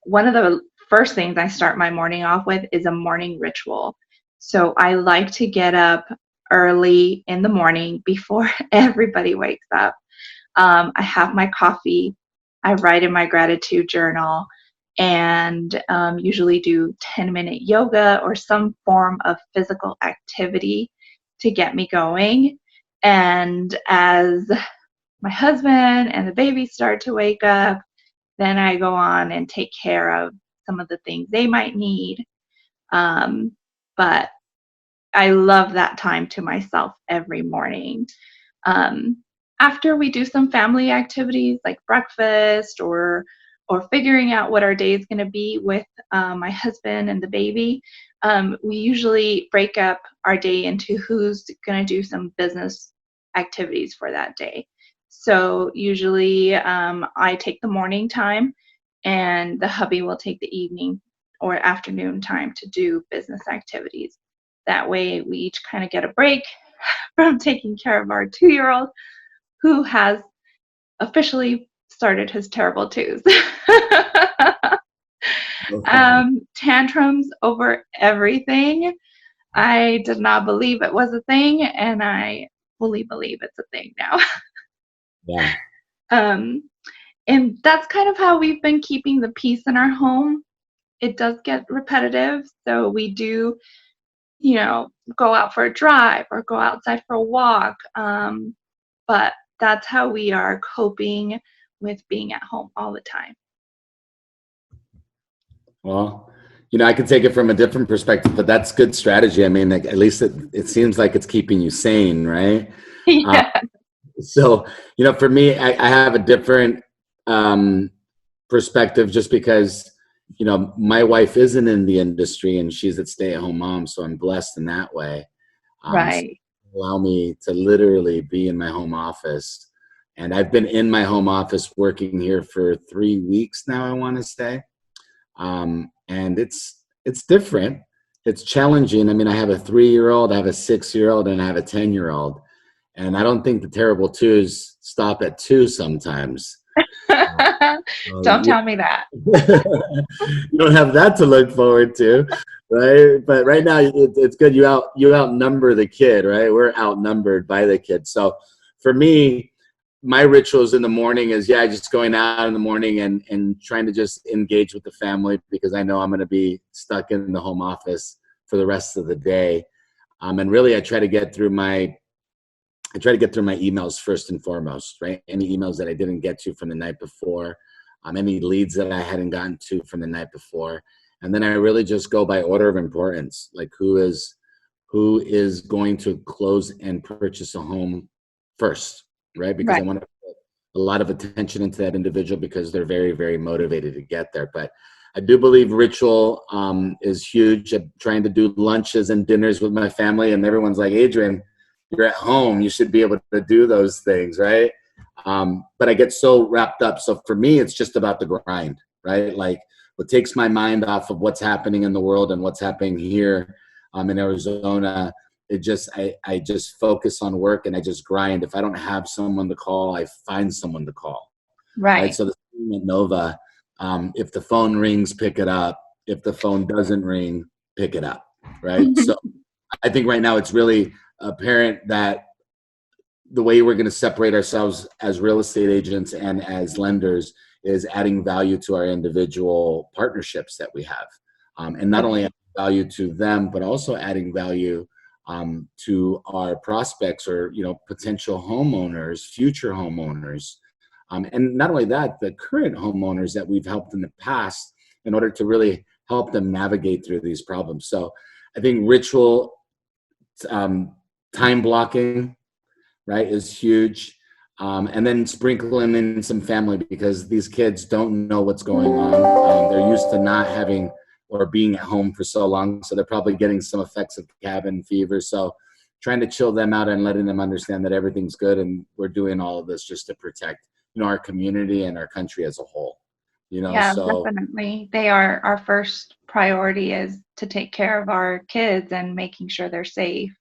one of the first things I start my morning off with is a morning ritual. So I like to get up early in the morning before everybody wakes up. I have my coffee. I write in my gratitude journal and usually do 10-minute yoga or some form of physical activity to get me going. And as my husband and the baby start to wake up, then I go on and take care of some of the things they might need. But I love that time to myself every morning. Um, After we do some family activities like breakfast or figuring out what our day is going to be with my husband and the baby, we usually break up our day into who's going to do some business activities for that day. So usually I take the morning time and the hubby will take the evening or afternoon time to do business activities. That way we each kind of get a break from taking care of our 2-year-old who has officially started his terrible twos. Okay. Tantrums over everything. I did not believe it was a thing, and I fully believe it's a thing now. Yeah. um, and that's kind of how we've been keeping the peace in our home. It does get repetitive, so we do, go out for a drive or go outside for a walk. But that's how we are coping with being at home all the time. Well, I can take it from a different perspective, but that's good strategy. I mean, like, at least it seems like it's keeping you sane, right? Uh, Yeah. so, for me, I have a different um, perspective just because, my wife isn't in the industry and she's a stay-at-home mom, so I'm blessed in that way. So Right. allow me to literally be in my home office. And I've been in my home office working here for 3 weeks now, I want to say. And it's different. It's challenging. I mean, I have a 3-year-old, I have a 6-year-old, and I have a 10-year-old. And I don't think the terrible twos stop at two sometimes. Don't You tell me that. you don't have that to look forward to, right? But right now, it's good. You outnumber the kid, right? We're outnumbered by the kid. So for me, my rituals in the morning is, just going out in the morning and trying to just engage with the family because I know I'm going to be stuck in the home office for the rest of the day. And really, I try to get through my emails first and foremost, right? Any emails that I didn't get to from the night before, any leads that I hadn't gotten to from the night before. And then I really just go by order of importance, like who is going to close and purchase a home first, right? Because I Right. want to put a lot of attention into that individual because they're very, very motivated to get there. But I do believe ritual is huge. I'm trying to do lunches and dinners with my family, and everyone's like, Adrian, you're at home. You should be able to do those things, right? But I get so wrapped up. So for me, it's just about the grind, right? Like what takes my mind off of what's happening in the world and what's happening here in Arizona. I just focus on work and I just grind. If I don't have someone to call, I find someone to call, right? Right. So the thing at Nova, if the phone rings, pick it up. If the phone doesn't ring, pick it up, right? So I think right now it's really apparent that the way we're going to separate ourselves as real estate agents and as lenders is adding value to our individual partnerships that we have. And not only Okay. adding value to them, but also adding value to our prospects or, potential homeowners, future homeowners. And not only that, the current homeowners that we've helped in the past in order to really help them navigate through these problems. So I think ritual, um, time blocking, right, is huge. And then sprinkling in some family because these kids don't know what's going on. They're used to not having or being at home for so long. So they're probably getting some effects of cabin fever. So trying to chill them out and letting them understand that everything's good. And we're doing all of this just to protect, our community and our country as a whole, Yeah, so, definitely. They are our first priority is to take care of our kids and making sure they're safe.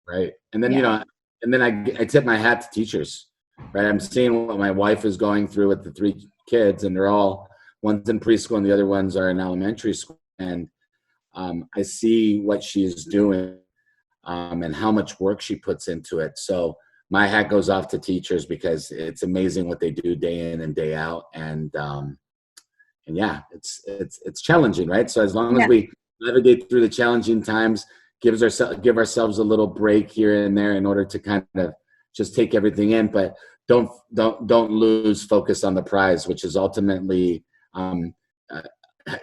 right. And then, Yeah. I tip my hat to teachers, right? I'm seeing what my wife is going through with the 3 kids and they're all one's in preschool and the other ones are in elementary school. And I see what she's doing and how much work she puts into it. So my hat goes off to teachers because it's amazing what they do day in and day out. And yeah, it's challenging, right? So as long as Yeah. we navigate through the challenging times, give ourselves a little break here and there in order to kind of just take everything in, but don't lose focus on the prize, which is ultimately uh,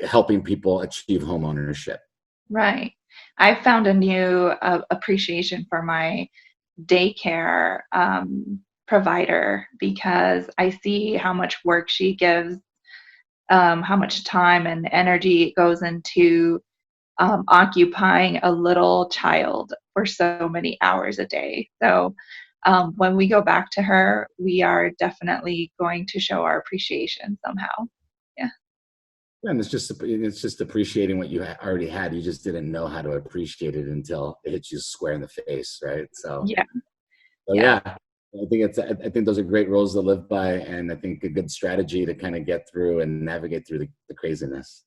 helping people achieve home ownership. Right. I found a new appreciation for my daycare provider because I see how much work she gives, how much time and energy goes into occupying a little child for so many hours a day. So when we go back to her, we are definitely going to show our appreciation somehow. Yeah. And it's just appreciating what you already had. You just didn't know how to appreciate it until it hits you square in the face, right? So, Yeah. so Yeah. yeah, I think those are great roles to live by, and I think a good strategy to kind of get through and navigate through the craziness.